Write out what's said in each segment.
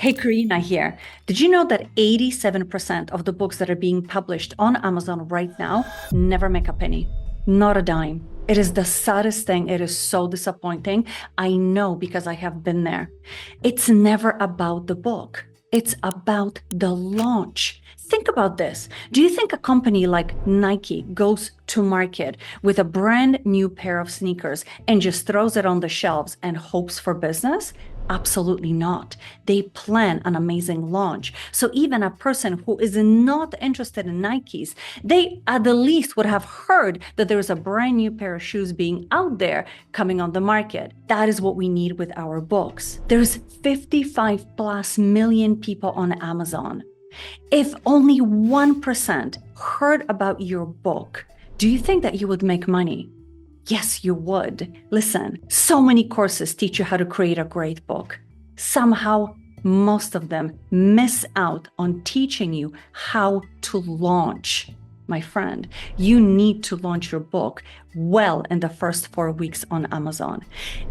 Hey, Karina here. Did you know that 87% of the books that are being published on Amazon right now never make a penny? Not a dime. It is the saddest thing. It is so disappointing. I know because I have been there. It's never about the book, it's about the launch. Think about this. Do you think a company like Nike goes to market with a brand new pair of sneakers and just throws it on the shelves and hopes for business? Absolutely not. They plan an amazing launch. So even a person who is not interested in Nikes, they at the least would have heard that there is a brand new pair of shoes being out there coming on the market. That is what we need with our books. There's 55 plus million people on Amazon. If only 1% heard about your book, do you think that you would make money? Yes, you would. Listen, so many courses teach you how to create a great book. Somehow, most of them miss out on teaching you how to launch. My friend, you need to launch your book well in the first 4 weeks on Amazon.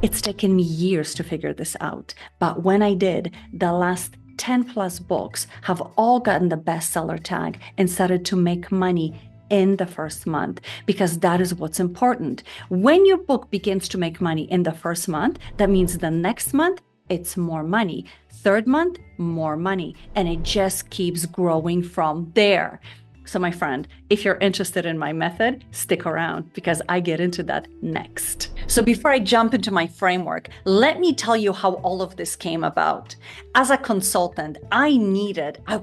It's taken me years to figure this out, but when I did, the last 10 plus books have all gotten the bestseller tag and started to make money in the first month, because that is what's important. When your book begins to make money in the first month, that means the next month, it's more money. Third month, more money. And it just keeps growing from there. So my friend, if you're interested in my method, stick around because I get into that next. So before I jump into my framework, let me tell you how all of this came about. As a consultant, I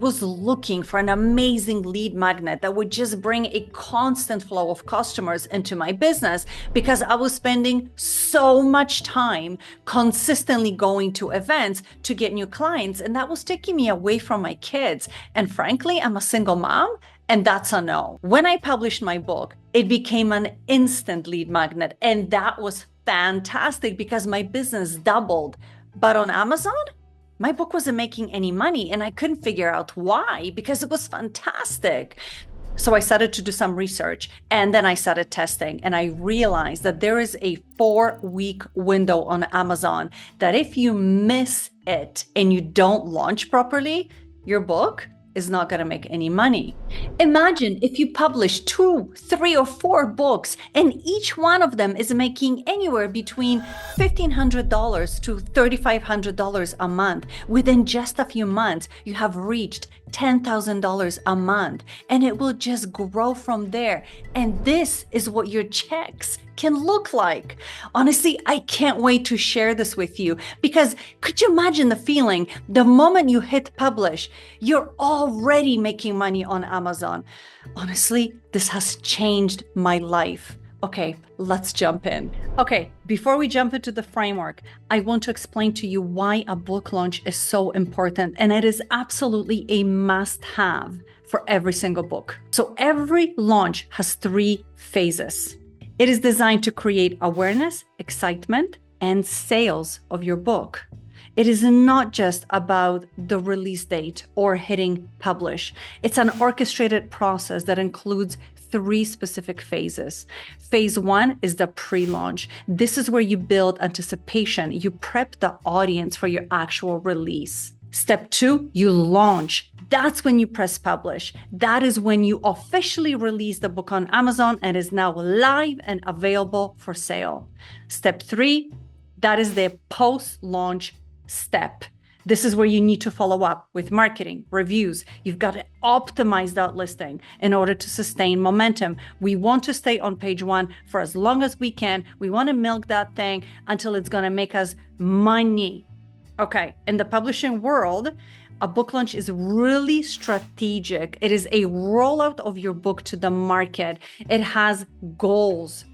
was looking for an amazing lead magnet that would just bring a constant flow of customers into my business, because I was spending so much time consistently going to events to get new clients. And that was taking me away from my kids. And frankly, I'm a single mom. And that's a no. When I published my book, it became an instant lead magnet. And that was fantastic because my business doubled. But on Amazon, my book wasn't making any money and I couldn't figure out why, because it was fantastic. So I started to do some research and then I started testing, and I realized that there is a 4 week window on Amazon that if you miss it and you don't launch properly, your book is not going to make any money. Imagine if you publish 2, 3, or 4 books and each one of them is making anywhere between $1,500 to $3,500 a month. Within just a few months, you have reached $10,000 a month, and it will just grow from there. And this is what your checks can look like. Honestly, I can't wait to share this with you, because could you imagine the feeling the moment you hit publish, you're already making money on Amazon? Honestly, this has changed my life. Okay, let's jump in. Okay, before we jump into the framework, I want to explain to you why a book launch is so important, and it is absolutely a must-have for every single book. So every launch has 3 phases. It is designed to create awareness, excitement, and sales of your book. It is not just about the release date or hitting publish. It's an orchestrated process that includes 3 specific phases. Phase 1 is the pre-launch. This is where you build anticipation. You prep the audience for your actual release. Step 2, you launch. That's when you press publish. That is when you officially release the book on Amazon and is now live and available for sale. Step 3, that is the post-launch step. This is where you need to follow up with marketing, reviews. You've got to optimize that listing in order to sustain momentum. We want to stay on page 1 for as long as we can. We want to milk that thing until it's going to make us money. Okay, in the publishing world, a book launch is really strategic. It is a rollout of your book to the market. It has goals.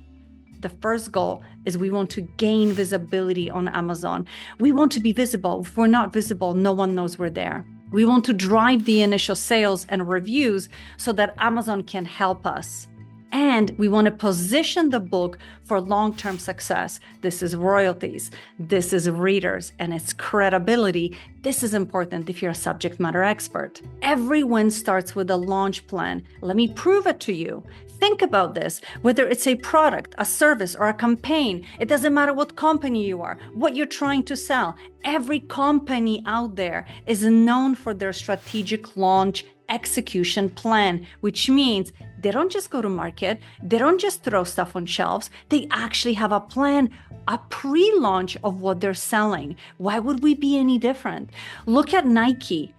The first goal is we want to gain visibility on Amazon. We want to be visible. If we're not visible, no one knows we're there. We want to drive the initial sales and reviews so that Amazon can help us. And we want to position the book for long-term success. This is royalties, this is readers, and it's credibility This is important if you're a subject matter expert. Every win starts with a launch plan. Let me prove it to you. Think about this, whether it's a product, a service, or a campaign. It doesn't matter what company you are, what you're trying to sell. Every company out there is known for their strategic launch execution plan, which means they don't just go to market, they don't just throw stuff on shelves, they actually have a plan, a pre-launch of what they're selling. Why would we be any different? Look at Nike.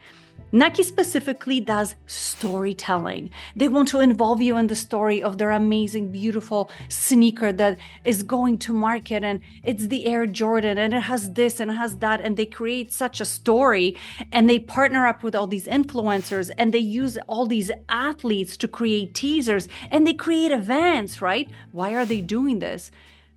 Nike specifically does storytelling. They want to involve you in the story of their amazing, beautiful sneaker that is going to market, and it's the Air Jordan, and it has this and it has that, and they create such a story, and they partner up with all these influencers, and they use all these athletes to create teasers, and they create events, right? Why are they doing this?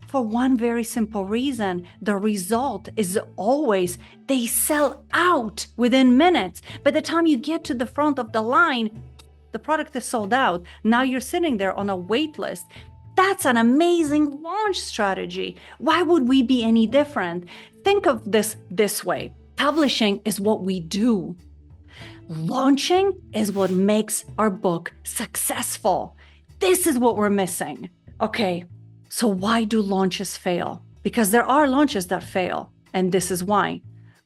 For one very simple reason. The result is always they sell out within minutes. By the time you get to the front of the line, the product is sold out. Now you're sitting there on a wait list. That's an amazing launch strategy. Why would we be any different? Think of this way. Publishing is what we do. Launching is what makes our book successful. This is what we're missing. Okay. So why do launches fail? Because there are launches that fail, and this is why.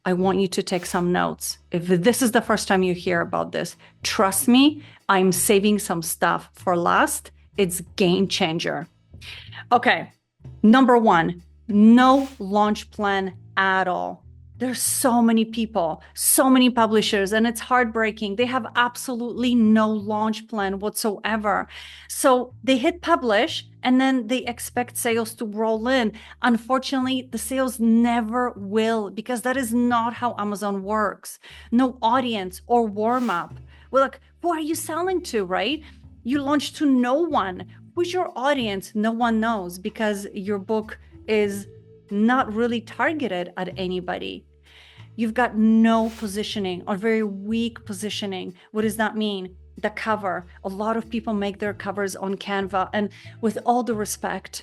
I want you to take some notes. If this is the first time you hear about this, trust me, I'm saving some stuff for last. It's game changer. Okay, number one, no launch plan at all. There's so many people, so many publishers, and it's heartbreaking. They have absolutely no launch plan whatsoever. So they hit publish and then they expect sales to roll in. Unfortunately, the sales never will, because that is not how Amazon works. No audience or warm up. Well, like, who are you selling to, right? You launch to no one. Who's your audience? No one knows, because your book is not really targeted at anybody. You've got no positioning or very weak positioning. What does that mean? The cover. A lot of people make their covers on Canva. And with all due respect,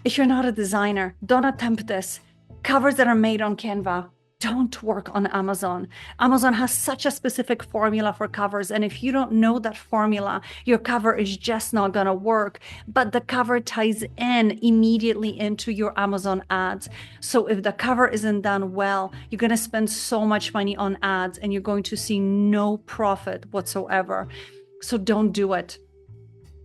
if you're not a designer, don't attempt this. Covers that are made on Canva don't work on Amazon. Amazon has such a specific formula for covers. And if you don't know that formula, your cover is just not going to work. But the cover ties in immediately into your Amazon ads. So if the cover isn't done well, you're going to spend so much money on ads and you're going to see no profit whatsoever. So don't do it.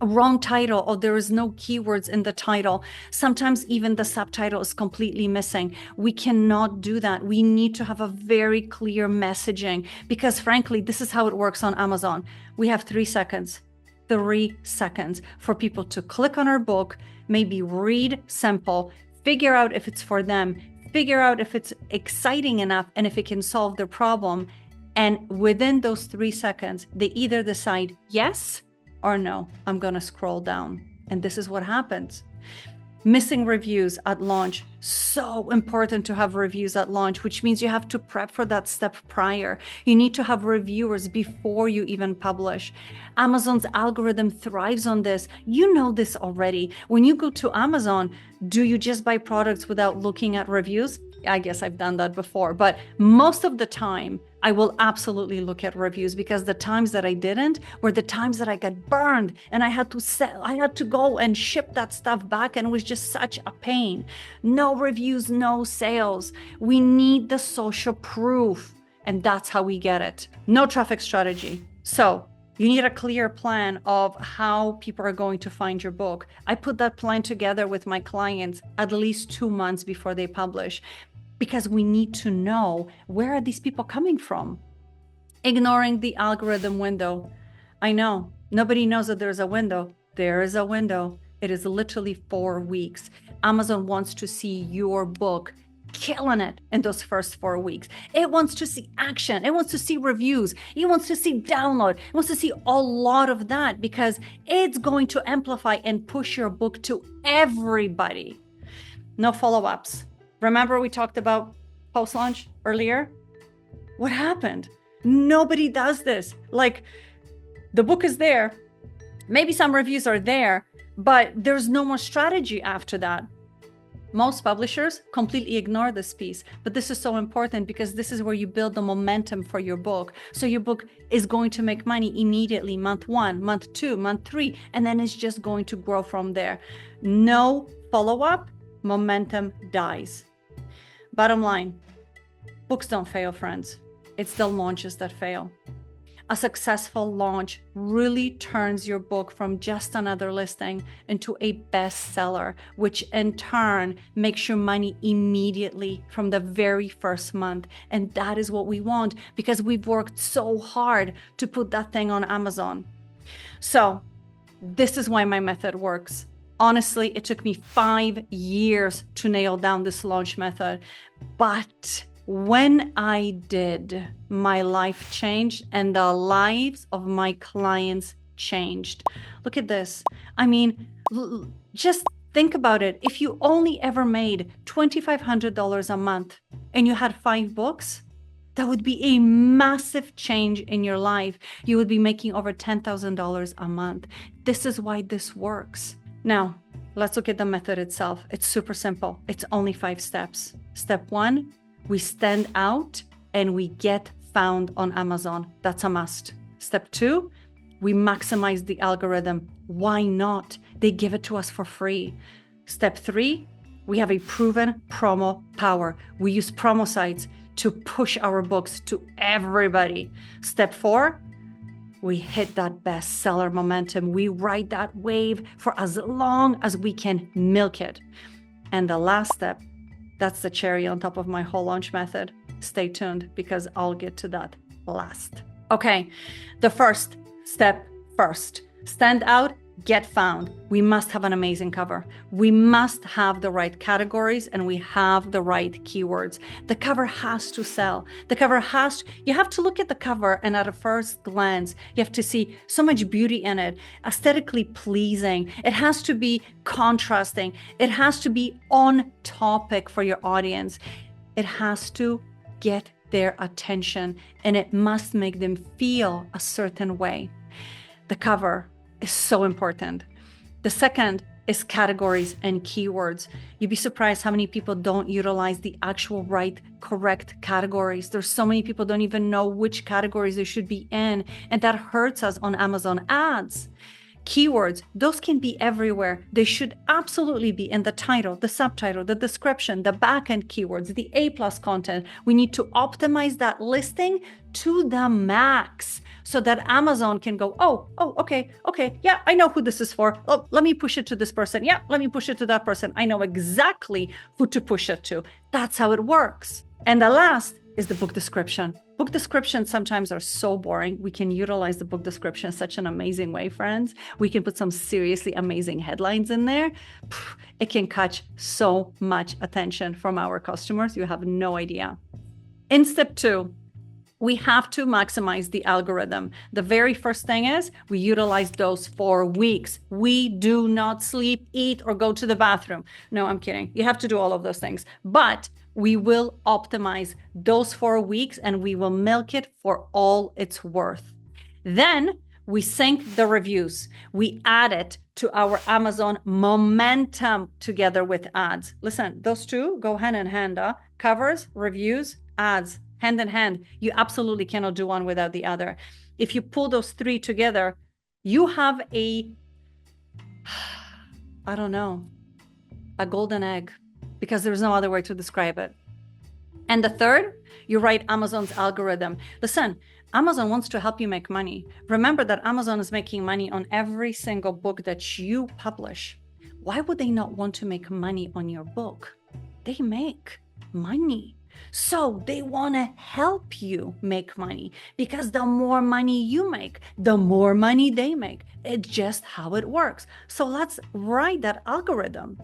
A wrong title, or there is no keywords in the title. Sometimes even the subtitle is completely missing. We cannot do that. We need to have a very clear messaging, because frankly, this is how it works on Amazon. We have 3 seconds for people to click on our book, maybe read sample, figure out if it's for them, figure out if it's exciting enough and if it can solve their problem. And within those 3 seconds, they either decide yes or no, I'm going to scroll down. And this is what happens. Missing reviews at launch. So important to have reviews at launch, which means you have to prep for that step prior. You need to have reviewers before you even publish. Amazon's algorithm thrives on this. You know this already. When you go to Amazon, do you just buy products without looking at reviews? I guess I've done that before, but most of the time I will absolutely look at reviews, because the times that I didn't were the times that I got burned and I had to sell, I had to go and ship that stuff back, and it was just such a pain. No reviews, no sales. We need the social proof, and that's how we get it. No traffic strategy. So you need a clear plan of how people are going to find your book. I put that plan together with my clients at least 2 months before they publish, because we need to know, where are these people coming from? Ignoring the algorithm window. I know nobody knows that there's a window. There is a window. It is literally 4 weeks. Amazon wants to see your book killing it in those first 4 weeks. It wants to see action. It wants to see reviews. It wants to see download. It wants to see a lot of that, because it's going to amplify and push your book to everybody. No follow-ups. Remember we talked about post-launch earlier? What happened? Nobody does this. Like, the book is there. Maybe some reviews are there, but there's no more strategy after that. Most publishers completely ignore this piece, but this is so important because this is where you build the momentum for your book. So your book is going to make money immediately, month 1, month 2, month 3, and then it's just going to grow from there. No follow-up, momentum dies. Bottom line, books don't fail, friends. It's the launches that fail. A successful launch really turns your book from just another listing into a bestseller, which in turn makes you money immediately from the very first month. And that is what we want because we've worked so hard to put that thing on Amazon. So this is why my method works. Honestly, it took me 5 years to nail down this launch method, but when I did, my life changed and the lives of my clients changed. Look at this. I mean, just think about it. If you only ever made $2,500 a month and you had 5 books, that would be a massive change in your life. You would be making over $10,000 a month. This is why this works. Now, let's look at the method itself. It's super simple. It's only 5 steps. Step 1, we stand out and we get found on Amazon. That's a must. Step 2, we maximize the algorithm. Why not? They give it to us for free. Step 3, we have a proven promo power. We use promo sites to push our books to everybody. Step 4, we hit that bestseller momentum. We ride that wave for as long as we can milk it. And the last step, that's the cherry on top of my whole launch method. Stay tuned because I'll get to that last. Okay, the first step first. Stand out, get found. We must have an amazing cover. We must have the right categories and we have the right keywords. The cover has to sell. The cover you have to look at the cover and at a first glance, you have to see so much beauty in it, aesthetically pleasing. It has to be contrasting. It has to be on topic for your audience. It has to get their attention and it must make them feel a certain way. The cover is so important. The second is categories and keywords. You'd be surprised how many people don't utilize the actual correct categories. There's so many people don't even know which categories they should be in, and that hurts us on Amazon ads. Keywords, those can be everywhere. They should absolutely be in the title, the subtitle, the description, the backend keywords, the A+ content. We need to optimize that listing to the max so that Amazon can go, okay, yeah, I know who this is for. Oh, let me push it to this person. Yeah, let me push it to that person. I know exactly who to push it to. That's how it works. And the last is the book description. Book descriptions sometimes are so boring. We can utilize the book description in such an amazing way, friends. We can put some seriously amazing headlines in there. It can catch so much attention from our customers. You have no idea. In step 2, we have to maximize the algorithm. The very first thing is we utilize those 4 weeks. We do not sleep, eat, or go to the bathroom. No, I'm kidding. You have to do all of those things. But we will optimize those 4 weeks and we will milk it for all it's worth. Then we sync the reviews. We add it to our Amazon momentum together with ads. Listen, those two go hand in hand. Covers, reviews, ads, hand in hand. You absolutely cannot do one without the other. If you pull those 3 together, you have a golden egg, because there's no other way to describe it. And the third, you write Amazon's algorithm. Listen, Amazon wants to help you make money. Remember that Amazon is making money on every single book that you publish. Why would they not want to make money on your book? They make money. So they want to help you make money, because the more money you make, the more money they make. It's just how it works. So let's write that algorithm.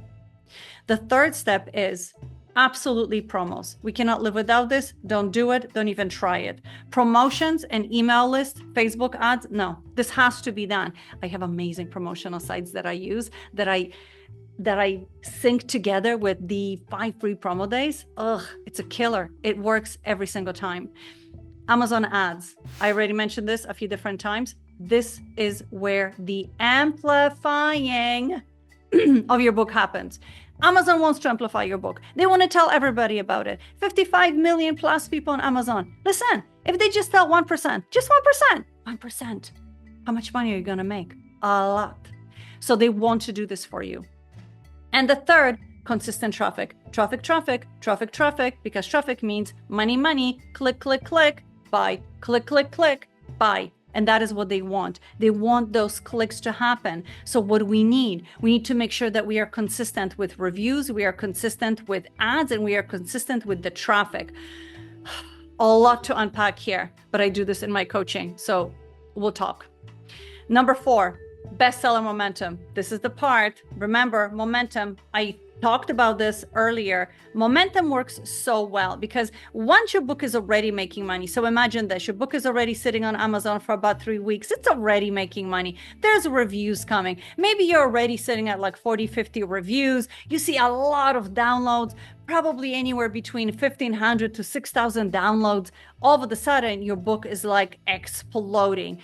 The third step is absolutely promos. We cannot live without this. Don't do it. Don't even try it. Promotions and email lists, Facebook ads. No, this has to be done. I have amazing promotional sites that I use that I sync together with the 5 free promo days. It's a killer. It works every single time. Amazon ads. I already mentioned this a few different times. This is where the amplifying of your book happens. Amazon wants to amplify your book. They want to tell everybody about it. 55 million plus people on Amazon. Listen, if they just tell 1%, just 1%, how much money are you going to make? A lot. So they want to do this for you. And the third, consistent traffic, because traffic means money, click, buy, click, buy. And that is what they want. They want those clicks to happen. So what do we need? We need to make sure that we are consistent with reviews, we are consistent with ads, and we are consistent with the traffic. A lot to unpack here, but I do this in my coaching, so we'll talk. Number 4, bestseller momentum. This is the part, remember, momentum. I talked about this earlier. Momentum works so well because once your book is already making money, so imagine this, your book is already sitting on Amazon for about 3 weeks. It's already making money. There's reviews coming. Maybe you're already sitting at like 40, 50 reviews. You see a lot of downloads, probably anywhere between 1,500 to 6,000 downloads. All of a sudden, your book is like exploding.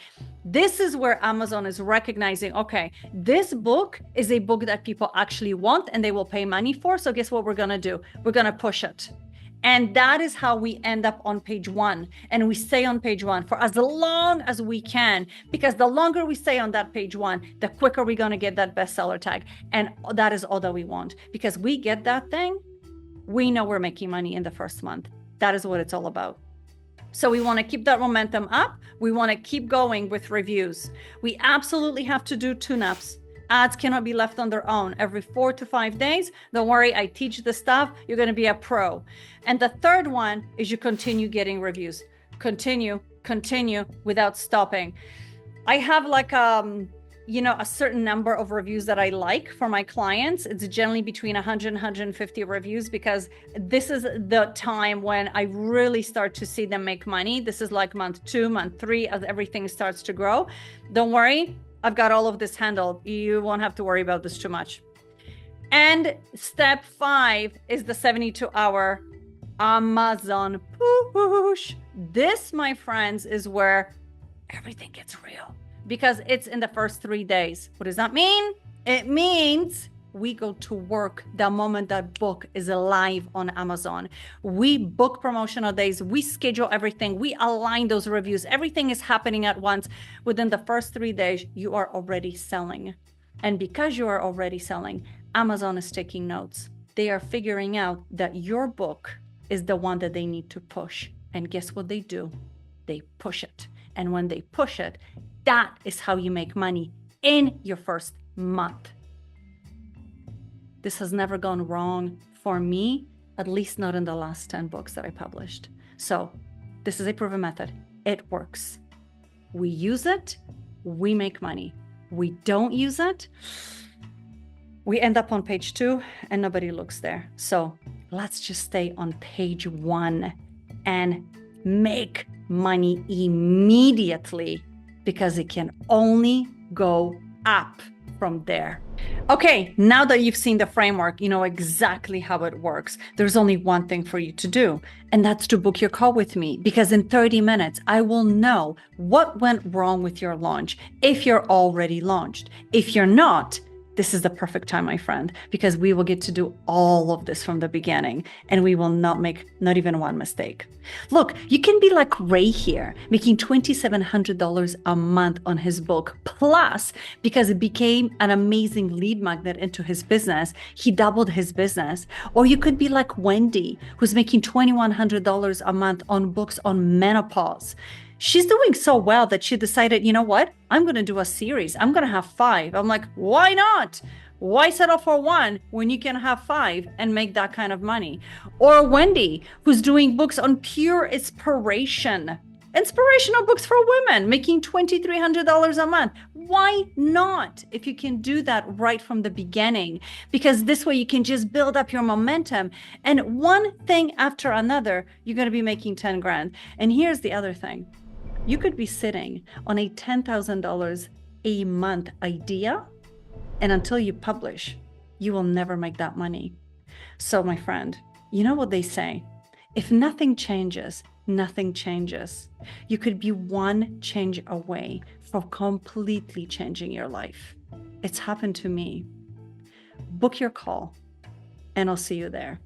This is where Amazon is recognizing, okay, this book is a book that people actually want and they will pay money for. So guess what we're going to do? We're going to push it. And that is how we end up on page 1. And we stay on page 1 for as long as we can, because the longer we stay on that page 1, the quicker we're going to get that bestseller tag. And that is all that we want, because we get that thing. We know we're making money in the first month. That is what it's all about. So we want to keep that momentum up. We want to keep going with reviews. We absolutely have to do tune-ups. Ads cannot be left on their own. Every 4 to 5 days, don't worry, I teach the stuff. You're going to be a pro. And the third one is you continue getting reviews. Continue without stopping. I have like a certain number of reviews that I like for my clients. It's generally between 100 and 150 reviews, because this is the time when I really start to see them make money. This is like month 2, month 3, as everything starts to grow. Don't worry, I've got all of this handled. You won't have to worry about this too much. And step 5 is the 72-hour Amazon push. This, my friends, is where everything gets real, because it's in the first 3 days. What does that mean? It means we go to work the moment that book is live on Amazon. We book promotional days, we schedule everything, we align those reviews. Everything is happening at once. Within the first 3 days, you are already selling. And because you are already selling, Amazon is taking notes. They are figuring out that your book is the one that they need to push. And guess what they do? They push it. And when they push it, that is how you make money in your first month. This has never gone wrong for me, at least not in the last 10 books that I published. So this is a proven method. It works. We use it, we make money. We don't use it, we end up on page 2 and nobody looks there. So let's just stay on page 1 and make money immediately, because it can only go up from there. Okay, now that you've seen the framework, you know exactly how it works. There's only one thing for you to do, and that's to book your call with me, because in 30 minutes, I will know what went wrong with your launch if you're already launched. If you're not, this is the perfect time, my friend, because we will get to do all of this from the beginning and we will not make not even one mistake. Look, you can be like Ray here, making $2,700 a month on his book. Plus, because it became an amazing lead magnet into his business, he doubled his business. Or you could be like Wendy, who's making $2,100 a month on books on menopause. She's doing so well that she decided, you know what? I'm going to do a series. I'm going to have 5. I'm like, why not? Why settle for 1 when you can have 5 and make that kind of money? Or Wendy, who's doing books on pure inspirational books for women, making $2,300 a month. Why not? If you can do that right from the beginning, because this way you can just build up your momentum, and one thing after another, you're going to be making 10 grand. And here's the other thing. You could be sitting on a $10,000 a month idea, and until you publish, you will never make that money. So my friend, you know what they say? If nothing changes, nothing changes. You could be one change away from completely changing your life. It's happened to me. Book your call. and I'll see you there.